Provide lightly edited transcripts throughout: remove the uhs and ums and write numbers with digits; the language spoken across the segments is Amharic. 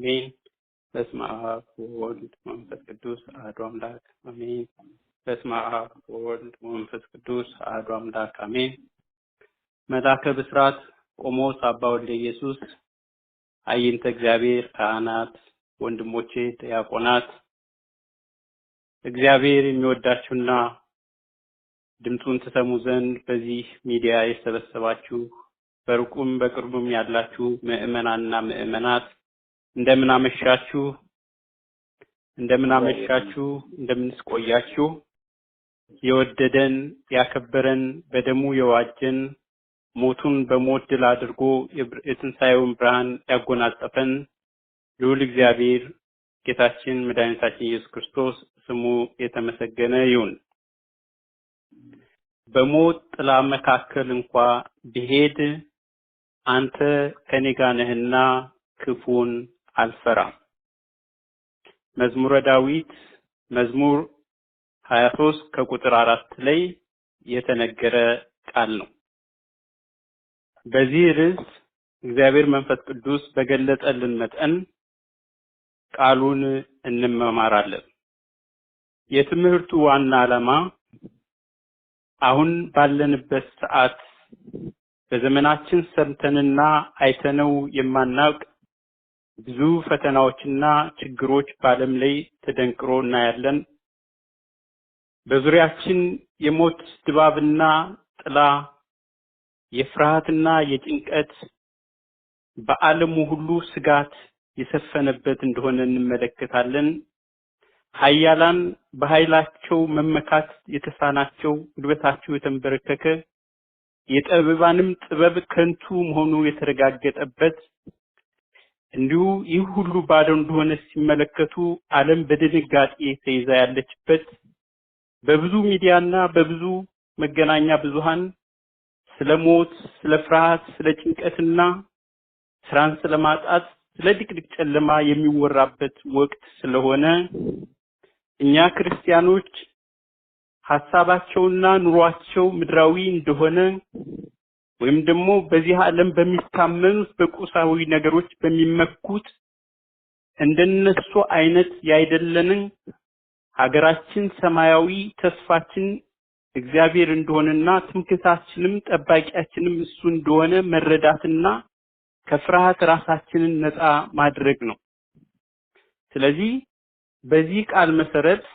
አሜን። በስመ አብ ወወልድ ወመንፈስ ቅዱስ አሐዱ አምላክ አሜን። በስመ አብ ወወልድ ወመንፈስ ቅዱስ አሐዱ አምላክ አሜን። መልአከ ብስራት ቆሞስ አባ ወልደ ኢየሱስ፣ አይንተ እግዚአብሔር ካህናት፣ ወንድሞቼ ዲያቆናት፣ እግዚአብሔር የሚወዳችሁና ድምጹን ተሰሙ ዘንድ በዚህ ሚዲያ የተሰበሰባችሁ በሩቁም በቅርቡም ያላችሁ ምእመናንና ምእመናት እንደምን አመሻችሁ፣ እንደምንስ ቆያችሁ። የወደደን ያከበረን በደሙ የዋጀን ሞቱን በሞት ድል አድርጎ የትንሣኤውን ብርሃን ያጎናጸፈን ልዑል እግዚአብሔር ጌታችን መድኃኒታችን ኢየሱስ ክርስቶስ ስሙ የተመሰገነ ይሁን። በሞት ጥላ መካከል እንኳ ብሄድ አንተ ከኔ ጋር ነህና ክፉን አልፈራም። መዝሙረ ዳዊት መዝሙር 23 ከቁጥር 4 ላይ የተነገረ ቃል ነው። በዚህ ርዕስ እግዚአብሔር መንፈስ ቅዱስ በገለጠልን መጠን ቃሉን እንመማራለን። የትምህርቱ ዋና ዓላማ አሁን ባለንበት ሰዓት በዘመናችን ሰምተንና አይተነው የማናውቅ ብዙ ፈተናዎችና ችግሮች በዓለም ላይ ተደንቅሮ እናያለን። በዙሪያችን የሞት ድባብና ጥላ፣ የፍርሃትና የጭንቀት፣ በዓለሙ ሁሉ ስጋት የሰፈነበት እንደሆነ እንመለከታለን። ኃያላን በኃይላቸው መመካት የተሳናቸው፣ ጉልበታቸው የተንበረከከ፣ የጠቢባንም ጥበብ ከንቱ መሆኑ የተረጋገጠበት፣ እንዲሁ ይህ ሁሉ ባዶ እንደሆነ ሲመለከቱ ዓለም በድንጋጤ ተይዛ ያለችበት፣ በብዙ ሚዲያና በብዙ መገናኛ ብዙሃን ስለ ሞት፣ ስለ ፍርሃት፣ ስለ ጭንቀትና ስራን ስለማጣት፣ ስለ ድቅድቅ ጨለማ የሚወራበት ወቅት ስለሆነ እኛ ክርስቲያኖች ሐሳባቸውና ኑሯቸው ምድራዊ እንደሆነ ወይም ደግሞ በዚህ ዓለም በሚታመኑት በቁሳዊ ነገሮች በሚመኩት እንደነሱ አይነት ያይደለንን ሀገራችን ሰማያዊ ተስፋችን እግዚአብሔር እንደሆነና ትምክህታችንም ጠባቂያችንም እሱ እንደሆነ መረዳትና ከፍርሃት ራሳችንን ነፃ ማድረግ ነው። ስለዚህ በዚህ ቃል መሰረት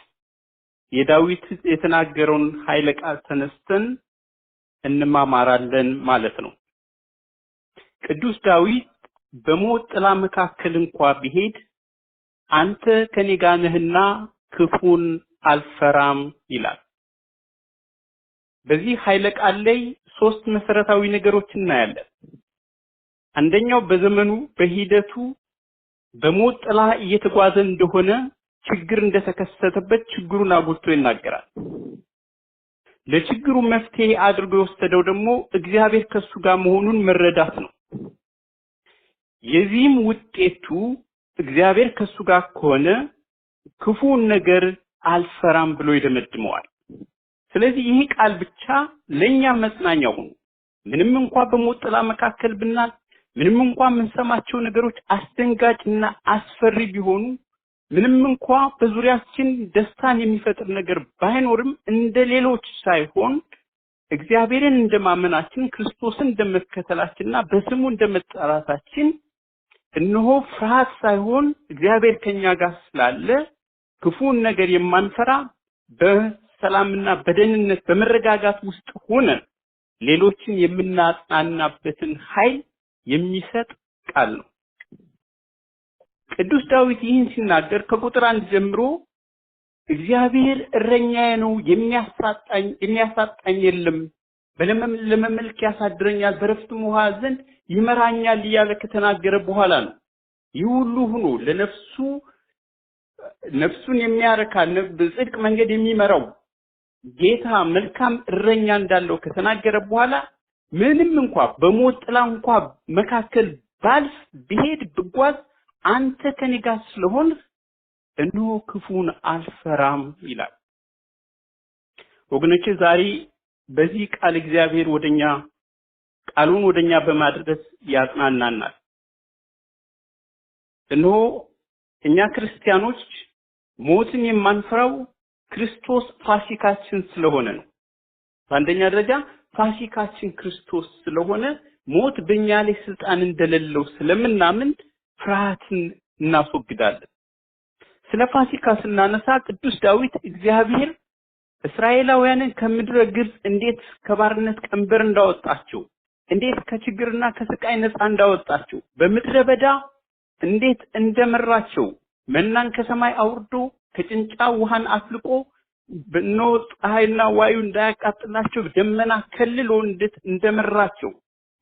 የዳዊት የተናገረውን ኃይለ ቃል ተነስተን እንማማራለን ማለት ነው። ቅዱስ ዳዊት በሞት ጥላ መካከል እንኳ ቢሄድ አንተ ከኔ ጋር ነህና ክፉን አልፈራም ይላል። በዚህ ኃይለ ቃል ላይ ሶስት መሰረታዊ ነገሮች እናያለን። አንደኛው በዘመኑ በሂደቱ በሞት ጥላ እየተጓዘ እንደሆነ ችግር እንደተከሰተበት ችግሩን አጉልቶ ይናገራል። ለችግሩ መፍትሄ አድርጎ የወሰደው ደግሞ እግዚአብሔር ከሱ ጋር መሆኑን መረዳት ነው። የዚህም ውጤቱ እግዚአብሔር ከሱ ጋር ከሆነ ክፉን ነገር አልፈራም ብሎ ይደመድመዋል። ስለዚህ ይህ ቃል ብቻ ለኛ መጽናኛው ነው። ምንም እንኳን በሞት ጥላ መካከል ብናል፣ ምንም እንኳን የምንሰማቸው ነገሮች አስደንጋጭና አስፈሪ ቢሆኑ፣ ምንም እንኳን በዙሪያችን ደስታን የሚፈጥር ነገር ባይኖርም እንደሌሎች ሳይሆን እግዚአብሔርን እንደማመናችን ክርስቶስን እንደመከተላችንና በስሙ እንደመጠራታችን እነሆ ፍርሃት ሳይሆን እግዚአብሔር ከኛ ጋር ስላለ ክፉን ነገር የማንፈራ በሰላምና በደህንነት በመረጋጋት ውስጥ ሆነን ሌሎችን የምናጽናናበትን ኃይል የሚሰጥ ቃል ነው። ቅዱስ ዳዊት ይህን ሲናገር ከቁጥር 1 ጀምሮ እግዚአብሔር እረኛዬ ነው፣ የሚያሳጣኝ የለም፣ በለመለመ መልክ ያሳድረኛል፣ በረፍትም ውኃ ዘንድ ይመራኛል እያለ ከተናገረ በኋላ ነው ይህ ሁሉ ሆኖ ነፍሱን የሚያረካ በጽድቅ መንገድ የሚመራው ጌታ መልካም እረኛ እንዳለው ከተናገረ በኋላ ምንም እንኳን በሞት ጥላ እንኳን መካከል ባልፍ ብሄድ ብጓዝ አንተ ከኔ ጋር ስለሆንህ እነሆ ክፉን አልፈራም ይላል። ወገኖቼ ዛሬ በዚህ ቃል እግዚአብሔር ቃሉን ወደኛ በማድረስ ያጽናናናል። እነሆ እኛ ክርስቲያኖች ሞትን የማንፈራው ክርስቶስ ፋሲካችን ስለሆነ ነው። በአንደኛ ደረጃ ፋሲካችን ክርስቶስ ስለሆነ ሞት በእኛ ላይ ስልጣን እንደሌለው ስለምናምን ፍርሃትን እናስወግዳለን። ስለ ፋሲካ ስናነሳ ቅዱስ ዳዊት እግዚአብሔር እስራኤላውያንን ከምድረ ግብጽ እንዴት ከባርነት ቀንበር እንዳወጣቸው እንዴት ከችግርና ከስቃይ ነፃ እንዳወጣቸው በምድረ በዳ እንዴት እንደመራቸው መናን ከሰማይ አውርዶ ከጭንጫ ውሃን አፍልቆ በእነሆ ፀሐይና ዋዩ እንዳያቃጥላቸው ደመና ከልሎ እንዴት እንደመራቸው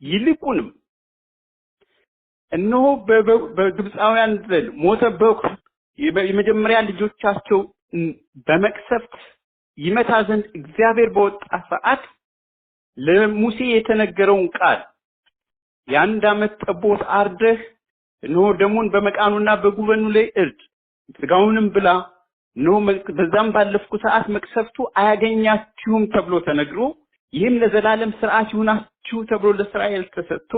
ይልቁንም እነሆ በግብፃውያን ዘንድ ሞተ በኩር የመጀመሪያ ልጆቻቸው በመቅሰፍት ይመታ ዘንድ እግዚአብሔር በወጣ ሰዓት ለሙሴ የተነገረውን ቃል የአንድ ዓመት ጠቦት አርደህ እነሆ ደሙን በመቃኑና በጉበኑ ላይ እርድ ስጋውንም ብላ እነሆ በዛም ባለፍኩ ሰዓት መቅሰፍቱ አያገኛችሁም ተብሎ ተነግሮ ይህም ለዘላለም ሥርዓት ይሁናችሁ ተብሎ ለእስራኤል ተሰጥቶ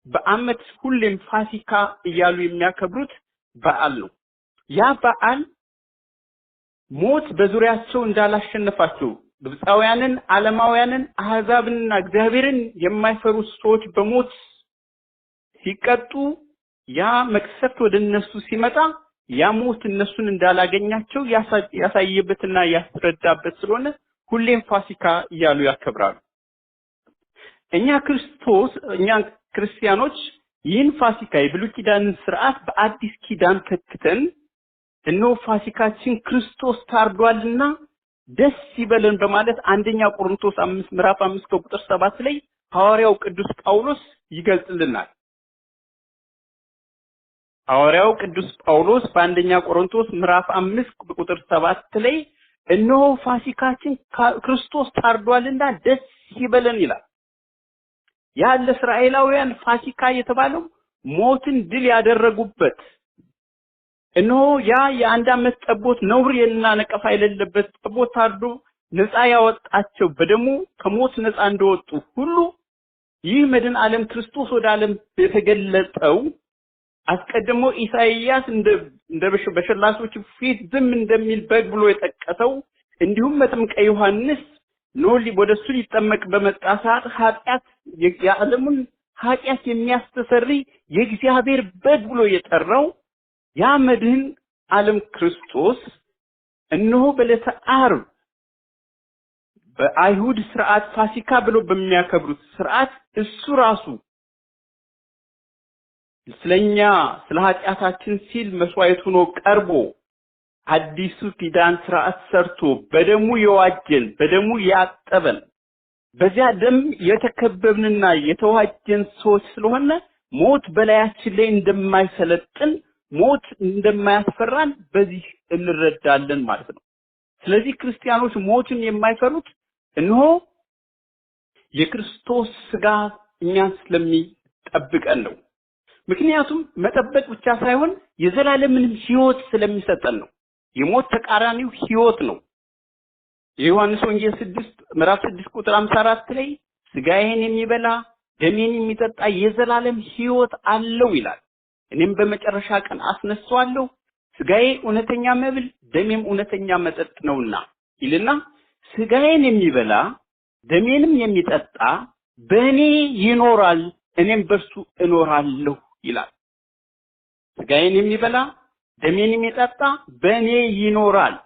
በአመት ሁሌም ፋሲካ እያሉ የሚያከብሩት በዓል ነው። ያ በዓል ሞት በዙሪያቸው እንዳላሸነፋቸው ግብፃውያንን፣ ዓለማውያንን፣ አሕዛብንና እግዚአብሔርን የማይፈሩ ሰዎች በሞት ሲቀጡ ያ መቅሰፍት ወደ እነሱ ሲመጣ ያ ሞት እነሱን እንዳላገኛቸው ያሳየበትና ያስረዳበት ስለሆነ ሁሌም ፋሲካ እያሉ ያከብራሉ። እኛ ክርስቲያኖች ይህን ፋሲካ የብሉይ ኪዳንን ሥርዓት በአዲስ ኪዳን ተክተን እነሆ ፋሲካችን ክርስቶስ ታርዷልና ደስ ይበለን በማለት አንደኛ ቆሮንቶስ ምዕራፍ 5 ከቁጥር 7 ላይ ሐዋርያው ቅዱስ ጳውሎስ ይገልጽልናል። ሐዋርያው ቅዱስ ጳውሎስ በአንደኛ ቆሮንቶስ ምዕራፍ 5 ቁጥር 7 ላይ እነሆ ፋሲካችን ክርስቶስ ታርዷልና ደስ ይበለን ይላል። ያ ለእስራኤላውያን ፋሲካ የተባለው ሞትን ድል ያደረጉበት እነሆ ያ የአንድ ዓመት ጠቦት ነውር የለና ነቀፋ የሌለበት ጠቦት ታርዶ ነፃ ያወጣቸው በደሙ ከሞት ነፃ እንደወጡ ሁሉ ይህ መድን ዓለም ክርስቶስ ወደ ዓለም የተገለጠው አስቀድሞ ኢሳይያስ እንደ በሸላቾች ፊት ዝም እንደሚል በግ ብሎ የጠቀሰው እንዲሁም መጥምቀ ዮሐንስ ወደሱ ሊጠመቅ በመጣ ሰዓት ኃጢአት የዓለሙን ኃጢአት የሚያስተሰሪ የእግዚአብሔር በግ ብሎ የጠራው ያ መድህን ዓለም ክርስቶስ እነሆ በዕለተ ዓርብ በአይሁድ ሥርዓት ፋሲካ ብሎ በሚያከብሩት ሥርዓት እሱ ራሱ ስለኛ ስለ ኃጢአታችን ሲል መስዋዕት ሆኖ ቀርቦ አዲሱ ኪዳን ሥርዓት ሰርቶ በደሙ የዋጀን በደሙ ያጠበን በዚያ ደም የተከበብንና የተዋጀን ሰዎች ስለሆነ ሞት በላያችን ላይ እንደማይሰለጥን ሞት እንደማያስፈራን በዚህ እንረዳለን ማለት ነው። ስለዚህ ክርስቲያኖች ሞትን የማይፈሩት እነሆ የክርስቶስ ሥጋ እኛን ስለሚጠብቀን ነው። ምክንያቱም መጠበቅ ብቻ ሳይሆን የዘላለምን ሕይወት ስለሚሰጠን ነው። የሞት ተቃራኒው ሕይወት ነው። የዮሐንስ ወንጌል ምዕራፍ 6 ቁጥር 54 ላይ ሥጋዬን የሚበላ ደሜን የሚጠጣ የዘላለም ሕይወት አለው ይላል። እኔም በመጨረሻ ቀን አስነሳዋለሁ፣ ሥጋዬ እውነተኛ መብል ደሜም እውነተኛ መጠጥ ነውና ይልና ሥጋዬን የሚበላ ደሜንም የሚጠጣ በእኔ ይኖራል፣ እኔም በእርሱ እኖራለሁ ይላል። ሥጋዬን የሚበላ ደሜን የሚጠጣ በእኔ ይኖራል፣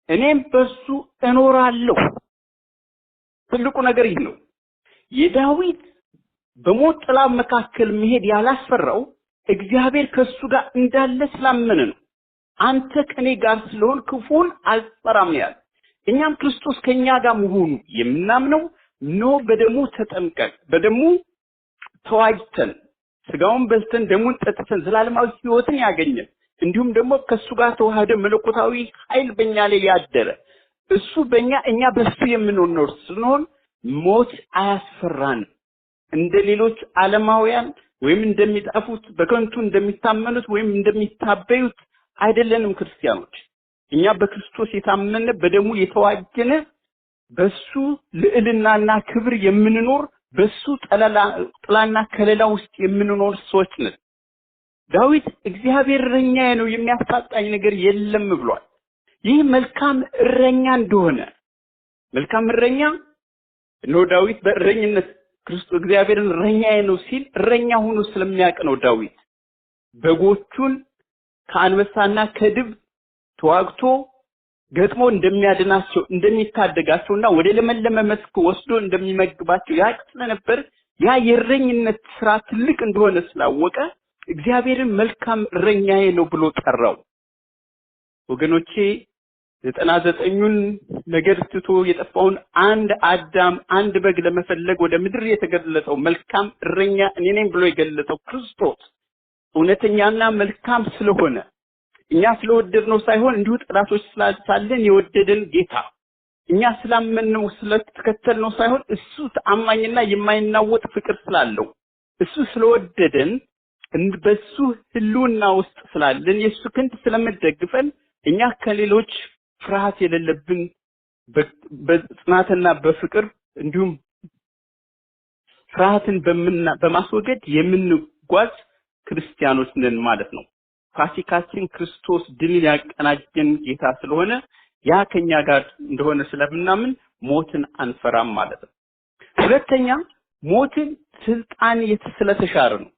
እኔም በእርሱ እኖራለሁ። ትልቁ ነገር ይህ ነው። የዳዊት በሞት ጥላ መካከል መሄድ ያላስፈራው እግዚአብሔር ከሱ ጋር እንዳለ ስላመነ ነው። አንተ ከኔ ጋር ስለሆን ክፉን አልፈራም ያለ። እኛም ክርስቶስ ከኛ ጋር መሆኑ የምናምነው ነው። በደሙ ተጠምቀን በደሙ ተዋጅተን ሥጋውን በልተን ደሙን ጠጥተን ዘላለማዊ ሕይወትን ያገኘን እንዲሁም ደግሞ ከሱ ጋር ተዋህደ መለኮታዊ ኃይል በእኛ ላይ ያደረ እሱ በእኛ እኛ በሱ የምንኖር ስለሆን ሞት አያስፈራን። እንደ ሌሎች ዓለማውያን ወይም እንደሚጣፉት በከንቱ እንደሚታመኑት ወይም እንደሚታበዩት አይደለንም። ክርስቲያኖች እኛ በክርስቶስ የታመነ በደሙ የተዋጀነ በሱ ልዕልናና ክብር የምንኖር በሱ ጥላና ከለላ ውስጥ የምንኖር ሰዎች ነን። ዳዊት እግዚአብሔር እረኛዬ ነው የሚያሳጣኝ ነገር የለም ብሏል። ይህ መልካም እረኛ እንደሆነ መልካም እረኛ ነው። ዳዊት በእረኝነት ክርስቶስ እግዚአብሔርን እረኛዬ ነው ሲል እረኛ ሆኖ ስለሚያውቅ ነው። ዳዊት በጎቹን ከአንበሳና ከድብ ተዋግቶ ገጥሞ እንደሚያድናቸው እንደሚታደጋቸውና ወደ ለመለመ መስክ ወስዶ እንደሚመግባቸው ያውቅ ስለነበር ያ የእረኝነት ስራ ትልቅ እንደሆነ ስላወቀ እግዚአብሔርን መልካም እረኛዬ ነው ብሎ ጠራው። ወገኖቼ 99ን ነገር ትቶ የጠፋውን አንድ አዳም አንድ በግ ለመፈለግ ወደ ምድር የተገለጸው መልካም እረኛ እኔ ነኝ ብሎ የገለጸው ክርስቶስ እውነተኛና መልካም ስለሆነ እኛ ስለወደድነው ሳይሆን እንዲሁ ጠላቶች ስላለን የወደደን ጌታ እኛ ስላመንነው ስለተከተልነው ሳይሆን እሱ ተአማኝና የማይናወጥ ፍቅር ስላለው እሱ ስለወደደን በሱ ህልውና ውስጥ ስላለን የሱ ክንድ ስለመደግፈን እኛ ከሌሎች ፍርሃት የሌለብን በጽናትና በፍቅር እንዲሁም ፍርሃትን በማስወገድ የምንጓዝ ክርስቲያኖች ነን ማለት ነው። ፋሲካችን ክርስቶስ ድል ያቀናጀን ጌታ ስለሆነ ያ ከኛ ጋር እንደሆነ ስለምናምን ሞትን አንፈራም ማለት ነው። ሁለተኛ ሞትን ስልጣን ስለተሻረ ነው።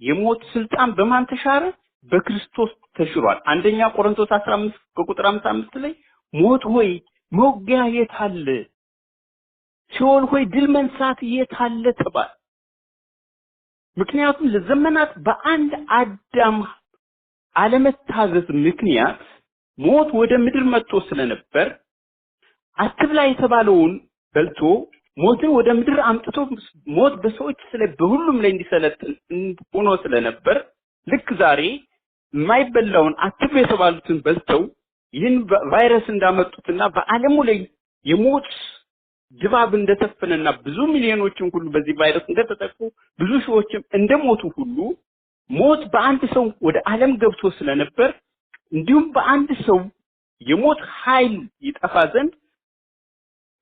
የሞት ስልጣን በማን ተሻረ? በክርስቶስ ተሽሯል። አንደኛ ቆሮንቶስ 15 ከቁጥር 55 ላይ ሞት ሆይ መውጊያ የት አለ? ሲኦል ሆይ ድል መንሳት የት አለ ተባለ። ምክንያቱም ለዘመናት በአንድ አዳም አለመታዘዝ ምክንያት ሞት ወደ ምድር መጥቶ ስለነበር አትብላ የተባለውን በልቶ ሞትን ወደ ምድር አምጥቶ ሞት በሰዎች በሁሉም ላይ እንዲሰለጥን ሆኖ ስለነበር ልክ ዛሬ የማይበላውን አትብሉ የተባሉትን በልተው ይህን ቫይረስ እንዳመጡትና በዓለሙ ላይ የሞት ድባብ እንደተፈነና ብዙ ሚሊዮኖችን ሁሉ በዚህ ቫይረስ እንደተጠቁ ብዙ ሺዎችም እንደሞቱ ሁሉ ሞት በአንድ ሰው ወደ ዓለም ገብቶ ስለነበር እንዲሁም በአንድ ሰው የሞት ኃይል ይጠፋ ዘንድ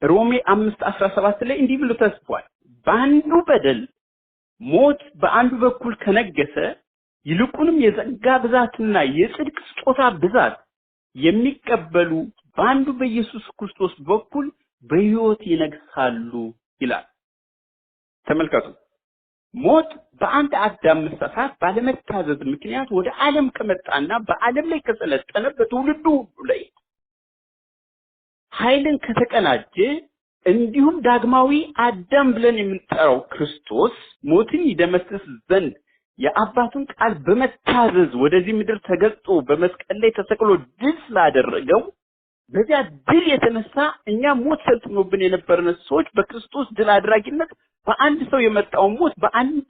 ሮሜ 5:17 ላይ እንዲህ ብሎ ተጽፏል። በአንዱ በደል ሞት በአንዱ በኩል ከነገሰ ይልቁንም የጸጋ ብዛትና የጽድቅ ስጦታ ብዛት የሚቀበሉ በአንዱ በኢየሱስ ክርስቶስ በኩል በሕይወት ይነግሳሉ ይላል። ተመልከቱ። ሞት በአንድ አዳም መሳሳት ባለመታዘዝ ምክንያት ወደ ዓለም ከመጣና በዓለም ላይ ከሰለጠነ በትውልዱ ሁሉ ላይ ኃይልን ከተቀናጀ እንዲሁም ዳግማዊ አዳም ብለን የምንጠራው ክርስቶስ ሞትን ይደመስስ ዘንድ የአባቱን ቃል በመታዘዝ ወደዚህ ምድር ተገልጦ በመስቀል ላይ ተሰቅሎ ድል ስላደረገው በዚያ ድል የተነሳ እኛ ሞት ሰልጥኖብን የነበረን ሰዎች በክርስቶስ ድል አድራጊነት በአንድ ሰው የመጣው ሞት በአንድ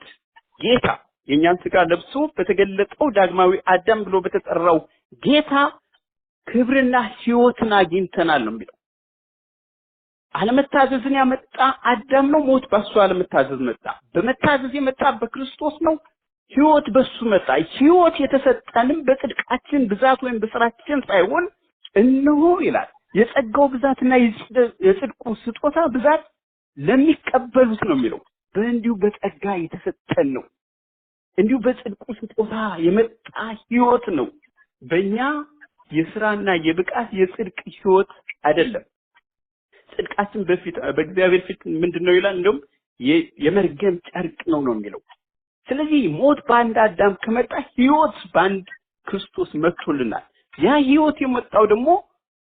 ጌታ የኛን ስጋ ለብሶ በተገለጠው ዳግማዊ አዳም ብሎ በተጠራው ጌታ ክብርና ሕይወትን አግኝተናል ነው የሚለው። አለመታዘዝን ያመጣ አዳም ነው። ሞት በሱ አለመታዘዝ መጣ። በመታዘዝ የመጣ በክርስቶስ ነው። ሕይወት በሱ መጣ። ሕይወት የተሰጠንም በጽድቃችን ብዛት ወይም በስራችን ሳይሆን እነሆ ይላል የጸጋው ብዛትና የጽድቁ ስጦታ ብዛት ለሚቀበሉት ነው የሚለው። በእንዲሁ በጸጋ የተሰጠን ነው። እንዲሁ በጽድቁ ስጦታ የመጣ ሕይወት ነው። በእኛ የሥራና የብቃት የጽድቅ ሕይወት አይደለም። ጽድቃችን በእግዚአብሔር ፊት ምንድነው ይላል? እንደውም የመርገም ጨርቅ ነው የሚለው። ስለዚህ ሞት በአንድ አዳም ከመጣ ሕይወት በአንድ ክርስቶስ መጥቶልናል። ያ ሕይወት የመጣው ደግሞ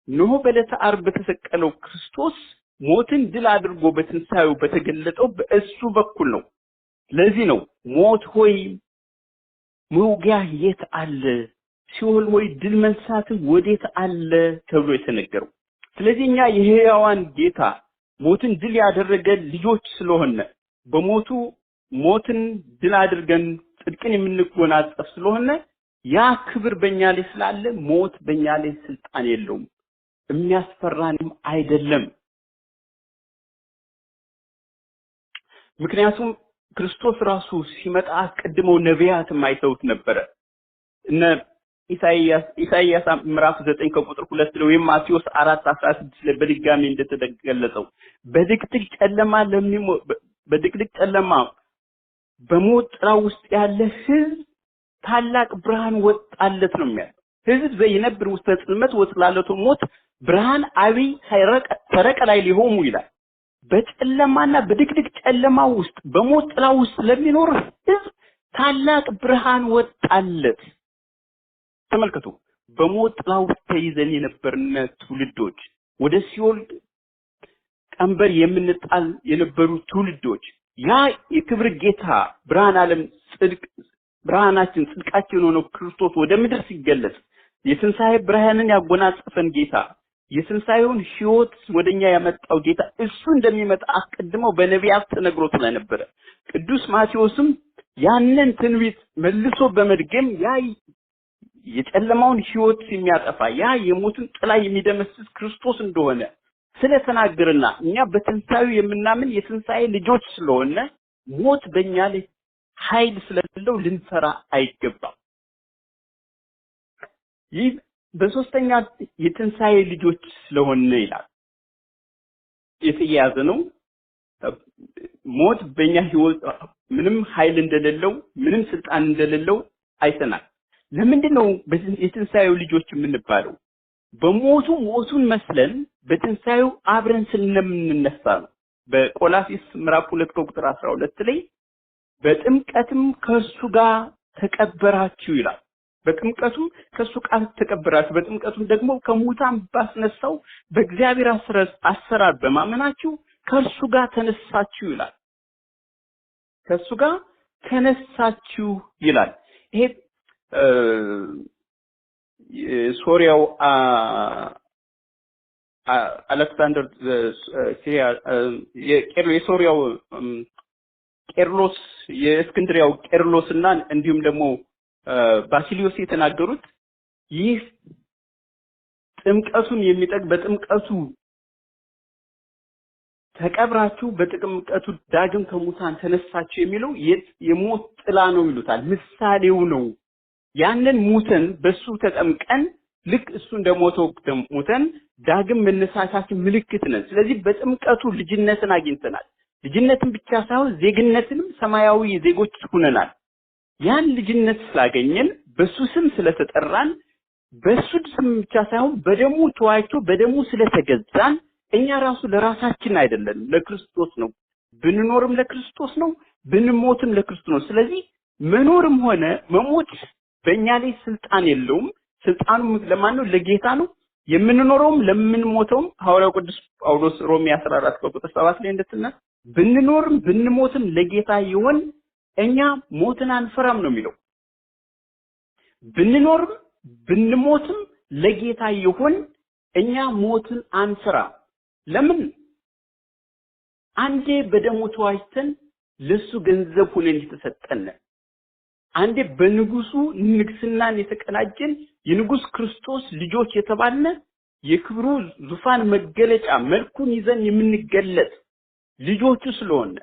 ኖህ በዕለተ ዓርብ በተሰቀለው ክርስቶስ ሞትን ድል አድርጎ በትንሣኤው በተገለጠው በእሱ በኩል ነው። ለዚህ ነው ሞት ሆይ መውጊያ የት አለ? ሲኦል ሆይ ድል መንሳት ወዴት አለ ተብሎ የተነገረው። ስለዚህ እኛ የሕያዋን ጌታ ሞትን ድል ያደረገ ልጆች ስለሆነ በሞቱ ሞትን ድል አድርገን ጽድቅን የምንጎናጸፍ ስለሆነ ያ ክብር በእኛ ላይ ስላለ ሞት በእኛ ላይ ስልጣን የለውም፣ የሚያስፈራንም አይደለም። ምክንያቱም ክርስቶስ ራሱ ሲመጣ አስቀድመው ነቢያትም አይተውት ነበረ። እነ ኢሳይያስ ምዕራፍ 9 ከቁጥር 2 ላይ ወይም ማቴዎስ 4:16 ላይ በድጋሚ እንደተገለጸው በድቅድቅ ጨለማ በሞት ጥላ ውስጥ ያለ ሕዝብ ታላቅ ብርሃን ወጣለት ነው የሚያለው። ሕዝብ ዘይነብር ውስተ ጽልመት ወጽላለቱ ሞት ብርሃን አብይ ሰረቀ ላይ ሊሆሙ ይላል። በጨለማና በድቅድቅ ጨለማ ውስጥ በሞት ጥላ ውስጥ ለሚኖር ሕዝብ ታላቅ ብርሃን ወጣለት። ተመልከቱ፣ በሞት ጥላ ውስጥ ተይዘን የነበርነ ትውልዶች፣ ወደ ሲኦል ቀንበር የምንጣል የነበሩ ትውልዶች ያ የክብር ጌታ ብርሃን ዓለም ጽድቅ ብርሃናችን ጽድቃችን ሆኖ ክርስቶስ ወደ ምድር ሲገለጽ የትንሣኤ ብርሃንን ያጎናጸፈን ጌታ የትንሣኤውን ሕይወት ወደኛ ያመጣው ጌታ እሱ እንደሚመጣ አስቀድመው በነቢያት ተነግሮ ስለነበረ ቅዱስ ማቴዎስም ያንን ትንቢት መልሶ በመድገም ያ የጨለማውን ሕይወት የሚያጠፋ ያ የሞትን ጥላ የሚደመስስ ክርስቶስ እንደሆነ ስለተናገረና እኛ በትንሣኤው የምናምን የትንሣኤ ልጆች ስለሆነ ሞት በእኛ ላይ ኃይል ስለሌለው ልንፈራ አይገባም። ይህ በሶስተኛ የትንሣኤ ልጆች ስለሆነ ይላል የተያዘ ነው። ሞት በእኛ ሕይወት ምንም ኃይል እንደሌለው ምንም ስልጣን እንደሌለው አይተናል። ለምንድን ነው የትንሣኤው ልጆች የምንባለው? በሞቱ ሞቱን መስለን በትንሣኤው አብረን ስለምንነሳ ነው። በቆላስይስ ምዕራፍ 2 ቁጥር 12 ላይ በጥምቀትም ከሱ ጋር ተቀበራችሁ ይላል። በጥምቀቱም ከሱ ጋር ተቀበራችሁ፣ በጥምቀቱም ደግሞ ከሙታን ባስነሳው በእግዚአብሔር አሰራር በማመናችሁ ከሱ ጋር ተነሳችሁ ይላል። ከሱ ጋር ተነሳችሁ ይላል። ይሄ ሶሪያው አሌክሳንደር ሲሪያ የሶሪያው ቄርሎስ የእስክንድሪያው ቄርሎስና እንዲሁም ደግሞ ባሲሊዮስ የተናገሩት ይህ ጥምቀቱን የሚጠቅ በጥምቀቱ ተቀብራችሁ በጥምቀቱ ዳግም ከሙታን ተነሳችሁ የሚለው የሞት ጥላ ነው ይሉታል። ምሳሌው ነው። ያንን ሙተን በሱ ተጠምቀን ልክ እሱ እንደሞተው ሙተን ዳግም መነሳታችን ምልክት ነን። ስለዚህ በጥምቀቱ ልጅነትን አግኝተናል። ልጅነትን ብቻ ሳይሆን ዜግነትንም ሰማያዊ ዜጎች ሆነናል። ያን ልጅነት ስላገኘን በሱ ስም ስለተጠራን በሱ ስም ብቻ ሳይሆን በደሙ ተዋይቶ በደሙ ስለተገዛን እኛ ራሱ ለራሳችን አይደለም ለክርስቶስ ነው። ብንኖርም ለክርስቶስ ነው፣ ብንሞትም ለክርስቶስ ነው። ስለዚህ መኖርም ሆነ መሞት በእኛ ላይ ስልጣን የለውም። ስልጣኑ ለማን ነው? ለጌታ ነው። የምንኖረውም ለምንሞተውም ሐዋርያው ቅዱስ ጳውሎስ ሮሜ 14 ቁጥር 7 ላይ እንደተናገረ ብንኖርም ብንሞትም ለጌታ ይሆን እኛ ሞትን አንፈራም ነው የሚለው። ብንኖርም ብንሞትም ለጌታ ይሆን እኛ ሞትን አንፈራም። ለምን? አንዴ በደሙ ተዋጅተን ለሱ ገንዘብ ሆነን የተሰጠን፣ አንዴ በንጉሱ ንግስናን የተቀናጀን የንጉስ ክርስቶስ ልጆች የተባልነ የክብሩ ዙፋን መገለጫ መልኩን ይዘን የምንገለጥ ልጆቹ ስለሆነ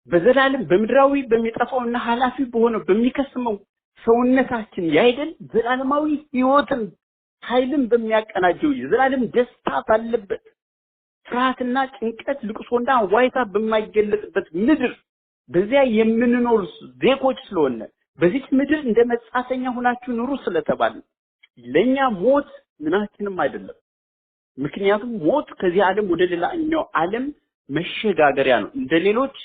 በዘላለም በምድራዊ በሚጠፋውና ኃላፊ በሆነው በሚከስመው ሰውነታችን ያይደል ዘላለማዊ ሕይወትን ኃይልን በሚያቀናጀው የዘላለም ደስታ ባለበት ፍርሃትና ጭንቀት ልቅሶና ዋይታ በማይገለጥበት ምድር በዚያ የምንኖር ዜጎች ስለሆነ በዚህ ምድር እንደ መጻተኛ ሆናችሁ ኑሩ ስለተባለ ለኛ ሞት ምናችንም አይደለም። ምክንያቱም ሞት ከዚህ ዓለም ወደ ሌላኛው ዓለም መሸጋገሪያ ነው። እንደሌሎች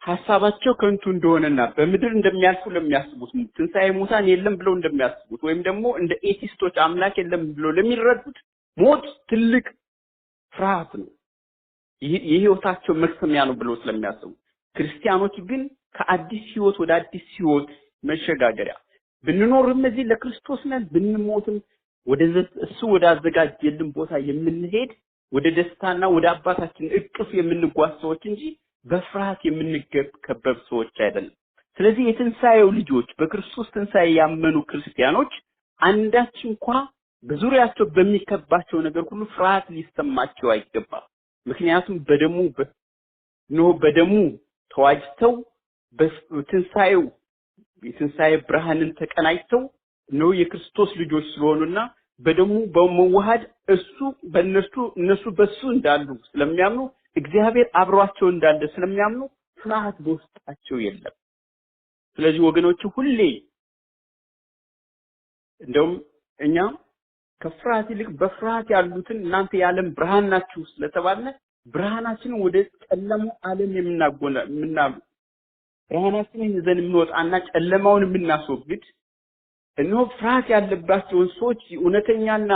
ሐሳባቸው ከንቱ እንደሆነና በምድር እንደሚያልፉ ለሚያስቡት ትንሣኤ ሙታን የለም ብለው እንደሚያስቡት ወይም ደግሞ እንደ ኤቲስቶች አምላክ የለም ብለው ለሚረዱት ሞት ትልቅ ፍርሃት ነው። የህይወታቸው መክሰሚያ ነው ብለው ስለሚያስቡ፣ ክርስቲያኖች ግን ከአዲስ ህይወት ወደ አዲስ ህይወት መሸጋገሪያ ብንኖርም እዚህ ለክርስቶስ ነን፣ ብንሞትም ወደ እሱ ወደ አዘጋጀልን ቦታ የምንሄድ ወደ ደስታና ወደ አባታችን እቅፍ የምንጓዝ ሰዎች እንጂ በፍርሃት የምንከበብ ሰዎች አይደለም። ስለዚህ የትንሣኤው ልጆች በክርስቶስ ትንሣኤ ያመኑ ክርስቲያኖች አንዳች እንኳን በዙሪያቸው በሚከባቸው ነገር ሁሉ ፍርሃት ሊሰማቸው አይገባም። ምክንያቱም በደሙ ተዋጅተው በትንሣኤው የትንሣኤ ብርሃንን ተቀናጅተው ነው የክርስቶስ ልጆች ስለሆኑና በደሙ በመዋሃድ እነሱ በሱ እንዳሉ ስለሚያምኑ እግዚአብሔር አብሯቸው እንዳለ ስለሚያምኑ ፍርሃት በውስጣቸው የለም። ስለዚህ ወገኖች ሁሌ እንደውም እኛ ከፍርሃት ይልቅ በፍርሃት ያሉትን እናንተ የዓለም ብርሃን ናችሁ ስለተባለ ብርሃናችንን ወደ ጨለማው ዓለም ብርሃናችንን ይዘን የምንወጣና ጨለማውን የምናስወግድ እነሆ ፍርሃት ያለባቸውን ሰዎች እውነተኛና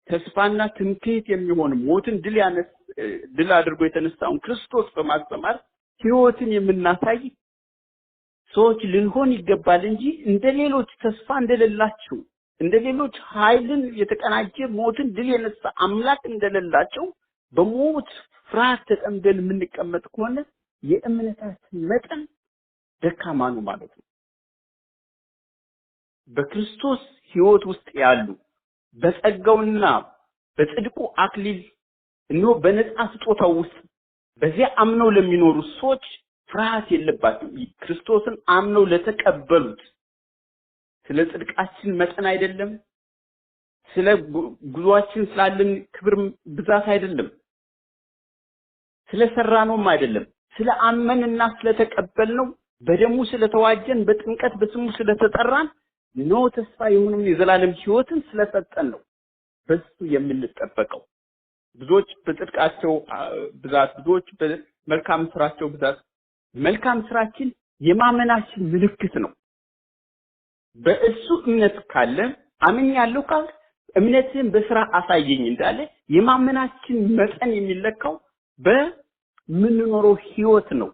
ተስፋና ትምክህት የሚሆን ሞትን ድል አድርጎ የተነሳውን ክርስቶስ በማስተማር ሕይወትን የምናሳይ ሰዎች ልንሆን ይገባል እንጂ እንደሌሎች ተስፋ እንደሌላቸው እንደሌሎች ኃይልን የተቀናጀ ሞትን ድል የነሳ አምላክ እንደሌላቸው በሞት ፍርሃት ተጠምደን የምንቀመጥ ከሆነ የእምነታችን መጠን ደካማ ነው ማለት ነው። በክርስቶስ ሕይወት ውስጥ ያሉ በጸጋውና በጽድቁ አክሊል እነሆ በነጻ ስጦታው ውስጥ በዚያ አምነው ለሚኖሩ ሰዎች ፍርሃት የለባቸውም። ክርስቶስን አምነው ለተቀበሉት ስለ ጽድቃችን መጠን አይደለም፣ ስለ ጉዟችን ስላለን ክብር ብዛት አይደለም፣ ስለ ሰራነውም አይደለም፣ ስለ አመንና ስለተቀበልነው በደሙ ስለተዋጀን በጥምቀት በስሙ ስለተጠራን ነው ተስፋ የሆነው የዘላለም ሕይወትን ስለሰጠን ነው በሱ የምንጠበቀው። ብዙዎች በጽድቃቸው ብዛት፣ ብዙዎች በመልካም ስራቸው ብዛት፣ መልካም ስራችን የማመናችን ምልክት ነው። በእሱ እምነት ካለ አምኛለሁ ካለ እምነትን በስራ አሳየኝ እንዳለ የማመናችን መጠን የሚለካው በምንኖረው ሕይወት ነው።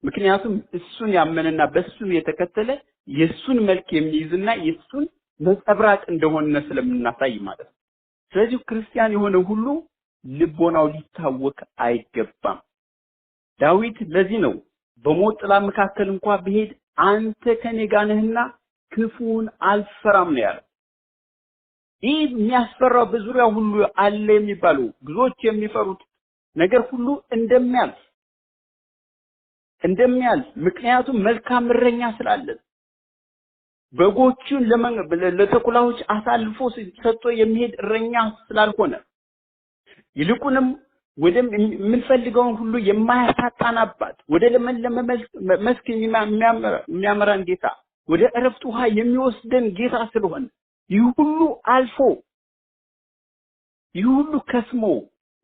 ምክንያቱም እሱን ያመነና በሱ የተከተለ የሱን መልክ የሚይዝና የሱን መጸብራቅ እንደሆነ ስለምናሳይ ማለት ነው። ስለዚህ ክርስቲያን የሆነ ሁሉ ልቦናው ሊታወክ አይገባም። ዳዊት ለዚህ ነው በሞት ጥላ መካከል እንኳን ብሄድ አንተ ከኔ ጋር ነህና ክፉን አልፈራም ነው ያለው። ይህ የሚያስፈራው በዙሪያው ሁሉ አለ የሚባለው ብዙዎች የሚፈሩት ነገር ሁሉ እንደሚያልፍ ምክንያቱም መልካም እረኛ ስላለ በጎቹን ለተኩላዎች አሳልፎ ሰጥቶ የሚሄድ እረኛ ስላልሆነ ይልቁንም ወደ የምንፈልገውን ሁሉ የማያሳጣን አባት ወደ ለመለመ መስክ የሚያመራን ጌታ ወደ ዕረፍት ውሃ የሚወስደን ጌታ ስለሆነ ይህ ሁሉ አልፎ ይህ ሁሉ ከስሞ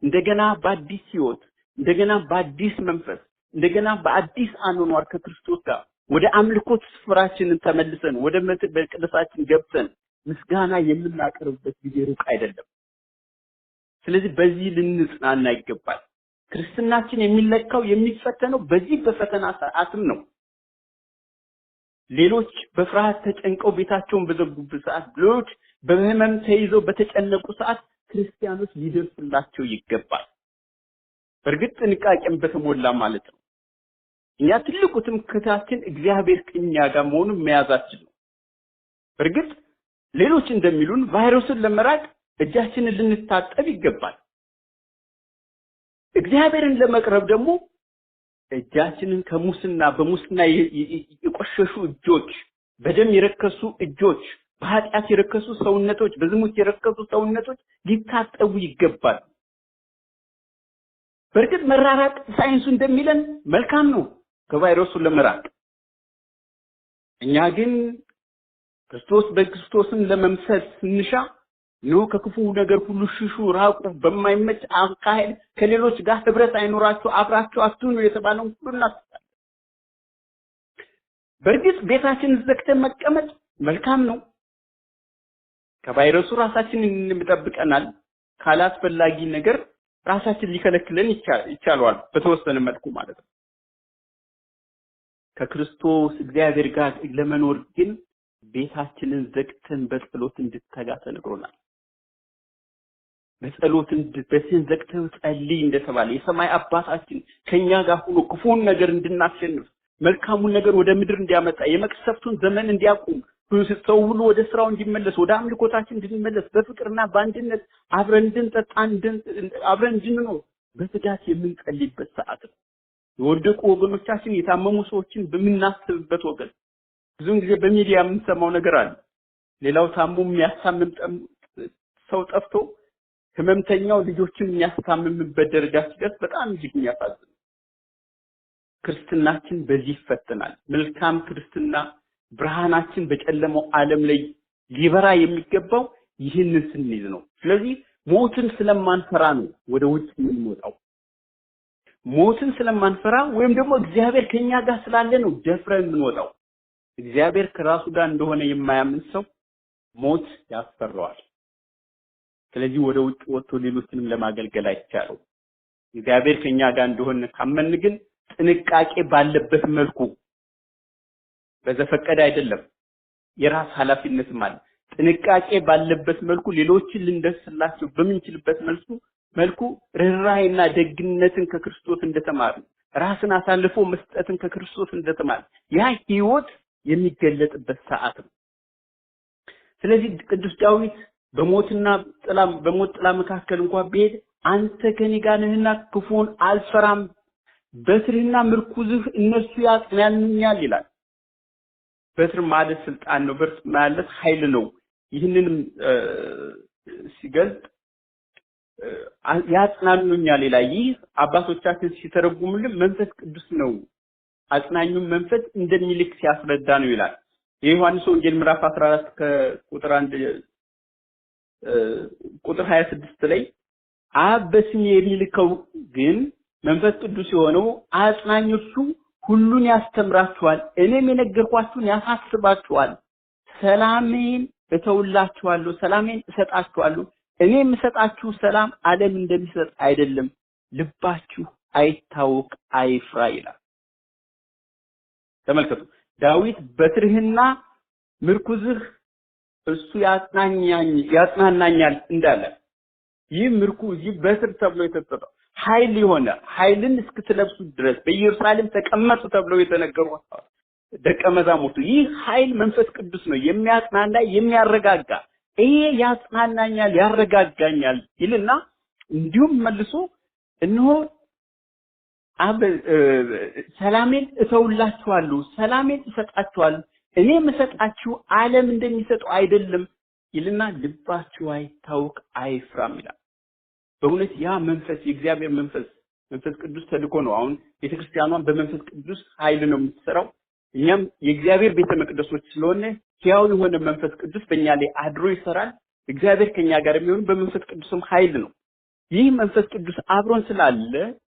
እንደገና በአዲስ ሕይወት እንደገና በአዲስ መንፈስ እንደገና በአዲስ አኗኗር ከክርስቶስ ጋር ወደ አምልኮት ስፍራችንን ተመልሰን ወደ መቅደሳችን ገብተን ምስጋና የምናቀርብበት ጊዜ ሩቅ አይደለም። ስለዚህ በዚህ ልንጽናና ይገባል። ክርስትናችን የሚለካው የሚፈተነው በዚህ በፈተና ሰዓትም ነው። ሌሎች በፍርሃት ተጨንቀው ቤታቸውን በዘጉበት ሰዓት፣ ሌሎች በህመም ተይዘው በተጨነቁ ሰዓት ክርስቲያኖች ሊደርስላቸው ይገባል። በእርግጥ ጥንቃቄም በተሞላ ማለት ነው። እኛ ትልቁ ትምክህታችን እግዚአብሔር ከኛ ጋር መሆኑን መያዛችን ነው። በእርግጥ ሌሎች እንደሚሉን ቫይረሱን ለመራቅ እጃችንን ልንታጠብ ይገባል። እግዚአብሔርን ለመቅረብ ደግሞ እጃችንን በሙስና የቆሸሹ እጆች፣ በደም የረከሱ እጆች፣ በኃጢአት የረከሱ ሰውነቶች፣ በዝሙት የረከሱ ሰውነቶች ሊታጠቡ ይገባል። በእርግጥ መራራቅ ሳይንሱ እንደሚለን መልካም ነው ከቫይረሱ ለመራቅ። እኛ ግን ክርስቶስን ለመምሰል ስንሻ ነው ከክፉ ነገር ሁሉ ሽሹ፣ ራቁ፣ በማይመች አካሄድ ከሌሎች ጋር ህብረት አይኖራችሁ፣ አብራችሁ አትሁኑ የተባለውን ሁሉ እናስታለን። በእርግጥ ቤታችንን ዘግተን መቀመጥ መልካም ነው። ከቫይረሱ ራሳችንን እንጠብቀናል። ካላስፈላጊ ነገር ራሳችን ሊከለክለን ይቻላል በተወሰነ መልኩ ማለት ነው። ከክርስቶስ እግዚአብሔር ጋር ለመኖር ግን ቤታችንን ዘግተን በጸሎት እንድትተጋ ተነግሮናል። በጸሎትን ዘግተን ጸልይ እንደተባለ የሰማይ አባታችን ከኛ ጋር ሆኖ ክፉን ነገር እንድናሸንፍ መልካሙን ነገር ወደ ምድር እንዲያመጣ የመቅሰፍቱን ዘመን እንዲያቆም ሰው ሁሉ ወደ ስራው እንዲመለስ ወደ አምልኮታችን እንድንመለስ በፍቅርና በአንድነት አብረን እንድንጠጣ አብረን እንድንኖር በትጋት የምንጸልይበት ሰዓት ነው። የወደቁ ወገኖቻችን የታመሙ ሰዎችን በምናስብበት ወገን ብዙውን ጊዜ በሚዲያ የምንሰማው ነገር አለ። ሌላው ታሞ የሚያሳምም ሰው ጠፍቶ ህመምተኛው ልጆችን የሚያስታምምበት ደረጃ ሲደርስ በጣም እጅግ የሚያሳዝን። ክርስትናችን በዚህ ይፈተናል። መልካም ክርስትና ብርሃናችን በጨለማው ዓለም ላይ ሊበራ የሚገባው ይህንን ስንይዝ ነው። ስለዚህ ሞትን ስለማንፈራ ነው ወደ ውጭ የምንወጣው። ሞትን ስለማንፈራ ወይም ደግሞ እግዚአብሔር ከኛ ጋር ስላለ ነው ደፍረን የምንወጣው። እግዚአብሔር ከራሱ ጋር እንደሆነ የማያምን ሰው ሞት ያስፈራዋል። ስለዚህ ወደ ውጭ ወጥቶ ሌሎችንም ለማገልገል አይቻለው። እግዚአብሔር ከኛ ጋር እንደሆነ ካመን ግን ጥንቃቄ ባለበት መልኩ በዘፈቀደ አይደለም፣ የራስ ኃላፊነትም አለ። ጥንቃቄ ባለበት መልኩ ሌሎችን ልንደርስላቸው በምንችልበት መልኩ ርህራሄና ደግነትን ከክርስቶስ እንደተማርን ራስን አሳልፎ መስጠትን ከክርስቶስ እንደተማርን ያ ህይወት የሚገለጥበት ሰዓት ነው። ስለዚህ ቅዱስ ዳዊት በሞት ጥላ መካከል እንኳን ቢሄድ አንተ ከኔ ጋር ነህና ክፉን አልፈራም፣ በትርህና ምርኩዝህ እነሱ ያጽናኑኛል ይላል። በትር ማለት ስልጣን ነው፣ በትር ማለት ኃይል ነው። ይህንን ሲገልጥ ያጽናኑኛል ይላል። ይህ አባቶቻችን ሲተረጉሙልን መንፈስ ቅዱስ ነው አጽናኙን መንፈስ እንደሚልክ ሲያስረዳ ነው ይላል። የዮሐንስ ወንጌል ምዕራፍ 14 ከቁጥር 1 ቁጥር 26 ላይ አብ በስሜ የሚልከው ግን መንፈስ ቅዱስ የሆነው አጽናኙ እሱ ሁሉን ያስተምራችኋል፣ እኔም የነገርኳችሁን ያሳስባችኋል። ሰላሜን እተውላችኋለሁ፣ ሰላሜን እሰጣችኋለሁ። እኔ የምሰጣችሁ ሰላም ዓለም እንደሚሰጥ አይደለም፣ ልባችሁ አይታወክ አይፍራ ይላል። ተመልከቱ፣ ዳዊት በትርህና ምርኩዝህ እሱ ያጽናናኛል እንዳለ ይህ ምርኩዝ ይህ በትር ተብሎ የተሰጠው ኃይል የሆነ ኃይልን እስክትለብሱ ድረስ በኢየሩሳሌም ተቀመጡ ተብለው የተነገሩ ደቀ መዛሙርቱ ይህ ኃይል መንፈስ ቅዱስ ነው፣ የሚያጽናና የሚያረጋጋ። ይሄ ያጽናናኛል ያረጋጋኛል ይልና እንዲሁም መልሶ እነሆ ሰላሜን እተውላችኋለሁ፣ ሰላሜን እሰጣችኋለሁ፣ እኔ የምሰጣችሁ ዓለም እንደሚሰጠው አይደለም ይልና ልባችሁ አይታወክ አይፍራም ይላል። በእውነት ያ መንፈስ የእግዚአብሔር መንፈስ ቅዱስ ተልኮ ነው። አሁን ቤተክርስቲያኗን በመንፈስ ቅዱስ ኃይል ነው የምትሰራው። እኛም የእግዚአብሔር ቤተ መቅደሶች ስለሆነ ሕያው የሆነ መንፈስ ቅዱስ በእኛ ላይ አድሮ ይሰራል። እግዚአብሔር ከኛ ጋር የሚሆን በመንፈስ ቅዱስም ኃይል ነው። ይህ መንፈስ ቅዱስ አብሮን ስላለ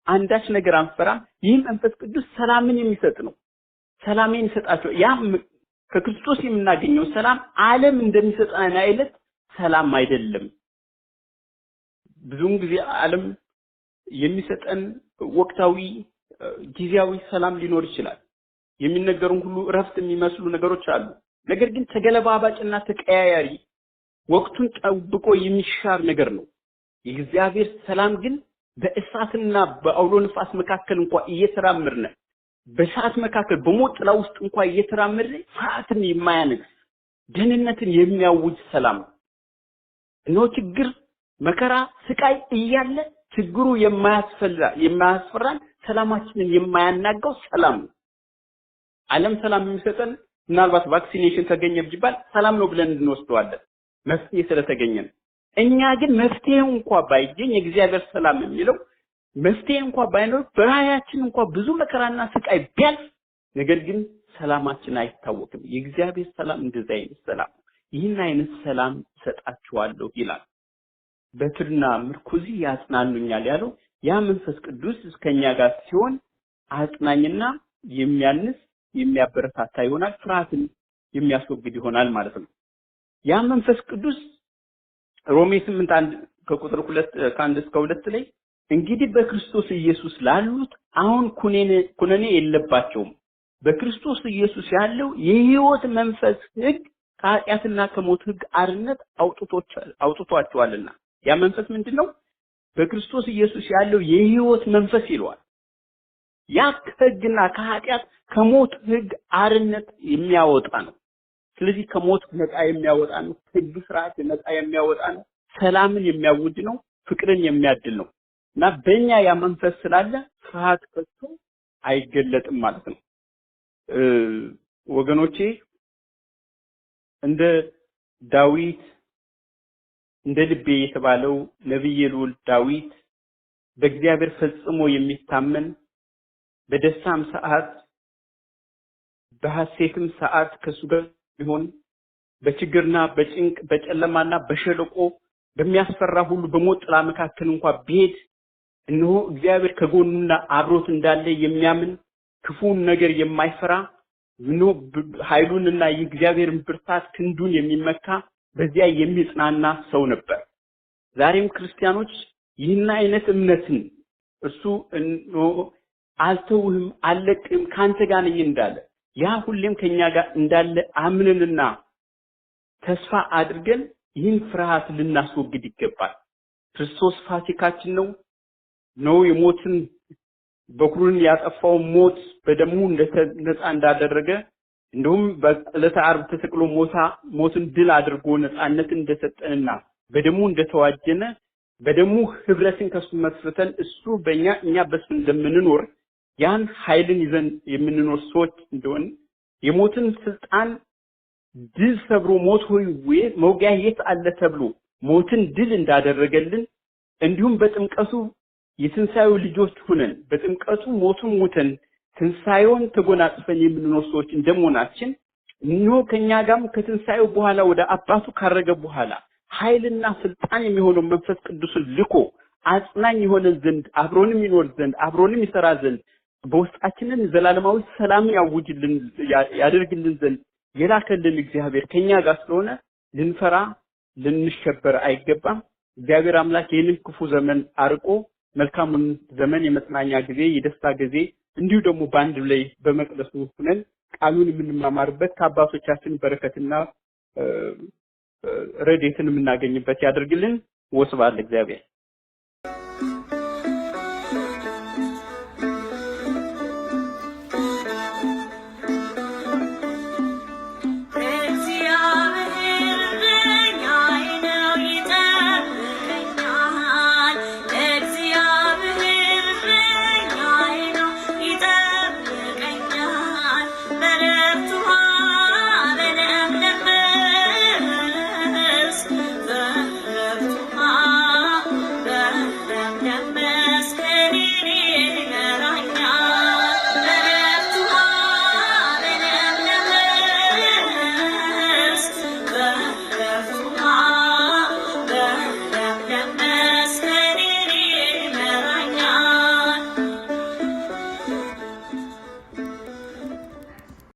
አንዳች ነገር አንፈራም። ይህ መንፈስ ቅዱስ ሰላምን የሚሰጥ ነው። ሰላሜን ይሰጣቸው። ያ ከክርስቶስ የምናገኘው ሰላም ዓለም እንደሚሰጠን አይነት ሰላም አይደለም። ብዙውን ጊዜ ዓለም የሚሰጠን ወቅታዊ ጊዜያዊ ሰላም ሊኖር ይችላል። የሚነገሩን ሁሉ እረፍት የሚመስሉ ነገሮች አሉ። ነገር ግን ተገለባባጭና ተቀያያሪ ወቅቱን ጠብቆ የሚሻር ነገር ነው። የእግዚአብሔር ሰላም ግን በእሳትና በአውሎ ንፋስ መካከል እንኳን እየተራመድን በሰዓት መካከል በሞት ጥላ ውስጥ እንኳን እየተራመድን ፍርሃትን የማያነግስ ደህንነትን የሚያውጅ ሰላም ነው። እነሆ ችግር፣ መከራ፣ ስቃይ እያለ ችግሩ የማያስፈራን ሰላማችንን የማያናጋው ሰላም ነው። ዓለም ሰላም የሚሰጠን ምናልባት ቫክሲኔሽን ተገኘ ቢባል ሰላም ነው ብለን እንወስደዋለን፣ መፍትሄ ስለተገኘ ነው። እኛ ግን መፍትሄው እንኳን ባይገኝ የእግዚአብሔር ሰላም የሚለው መፍትሄ እንኳን ባይኖር በራያችን እንኳን ብዙ መከራና ስቃይ ቢያልፍ ነገር ግን ሰላማችን አይታወቅም። የእግዚአብሔር ሰላም እንደዛ አይነት ሰላም ነው። ይህን አይነት ሰላም ሰጣችኋለሁ ይላል። በትርና ምርኩዝ ያጽናኑኛል ያለው ያ መንፈስ ቅዱስ እስከኛ ጋር ሲሆን አጽናኝና የሚያንስ የሚያበረታታ ይሆናል፣ ፍርሃትን የሚያስወግድ ይሆናል ማለት ነው። ያ መንፈስ ቅዱስ ሮሜ 8:1 ከቁጥር 2 ከ1 እስከ 2 ላይ እንግዲህ በክርስቶስ ኢየሱስ ላሉት አሁን ኩነኔ የለባቸውም። በክርስቶስ ኢየሱስ ያለው የሕይወት መንፈስ ሕግ ከኃጢአትና ከሞት ሕግ አርነት አውጥቷቸዋልና። ያ መንፈስ ምንድነው? በክርስቶስ ኢየሱስ ያለው የሕይወት መንፈስ ይለዋል። ያ ከሕግና ከኃጢአት ከሞት ሕግ አርነት የሚያወጣ ነው። ስለዚህ ከሞት ነፃ የሚያወጣ ነው። ከሕግ ስርዓት ነፃ የሚያወጣ ነው። ሰላምን የሚያውጅ ነው። ፍቅርን የሚያድል ነው። እና በእኛ ያ መንፈስ ስላለ ፍርሃት ከቶ አይገለጥም ማለት ነው። ወገኖቼ እንደ ዳዊት እንደ ልቤ የተባለው ነብየ ልዑል ዳዊት በእግዚአብሔር ፈጽሞ የሚታመን በደስታም ሰዓት በሐሴትም ሰዓት ከሱ ጋር ቢሆን በችግርና በጭንቅ በጨለማና በሸለቆ በሚያስፈራ ሁሉ በሞት ጥላ መካከል እንኳን ቢሄድ እነሆ እግዚአብሔር ከጎኑና አብሮት እንዳለ የሚያምን ክፉን ነገር የማይፈራ እነሆ ኃይሉንና የእግዚአብሔርን ብርታት ክንዱን የሚመካ በዚያ የሚጽናና ሰው ነበር። ዛሬም ክርስቲያኖች ይህን አይነት እምነትን እሱ አልተውህም አልለቅም ካንተ ጋር ነኝ እንዳለ ያ ሁሌም ከኛ ጋር እንዳለ አምነንና ተስፋ አድርገን ይህን ፍርሃት ልናስወግድ ይገባል። ክርስቶስ ፋሲካችን ነው የሞትን በኩሩን ያጠፋው ሞት በደሙ ነፃ እንዳደረገ እንደውም በዕለተ ዓርብ ተሰቅሎ ሞትን ድል አድርጎ ነፃነትን እንደሰጠንና በደሙ እንደተዋጀነ በደሙ ህብረትን ከሱ መስርተን እሱ እኛ በሱ እንደምንኖር ያን ኃይልን ይዘን የምንኖር ሰዎች እንደሆን የሞትን ስልጣን ድል ሰብሮ ሞት ሆይ መውጊያ የት አለ ተብሎ ሞትን ድል እንዳደረገልን እንዲሁም በጥምቀቱ የትንሳኤው ልጆች ሆነን በጥምቀቱ ሞቱን ሞተን ትንሳኤውን ተጎናጽፈን የምንኖር ሰዎች እንደመሆናችን እነሆ ከኛ ጋርም ከትንሳኤው በኋላ ወደ አባቱ ካረገ በኋላ ኃይልና ስልጣን የሚሆነው መንፈስ ቅዱስን ልኮ አጽናኝ የሆነን ዘንድ አብሮንም ይኖር ዘንድ አብሮንም ይሰራ ዘንድ በውስጣችንን ዘላለማዊ ሰላም ያደርግልን ዘንድ የላከልን እግዚአብሔር ከኛ ጋር ስለሆነ ልንፈራ ልንሸበር አይገባም። እግዚአብሔር አምላክ ይህንን ክፉ ዘመን አርቆ መልካሙን ዘመን የመጽናኛ ጊዜ የደስታ ጊዜ እንዲሁ ደግሞ በአንድ ላይ በመቅደሱ ሆነን ቃሉን የምንማማርበት ከአባቶቻችን በረከትና ረድኤትን የምናገኝበት ያደርግልን። ወስብሐት ለእግዚአብሔር።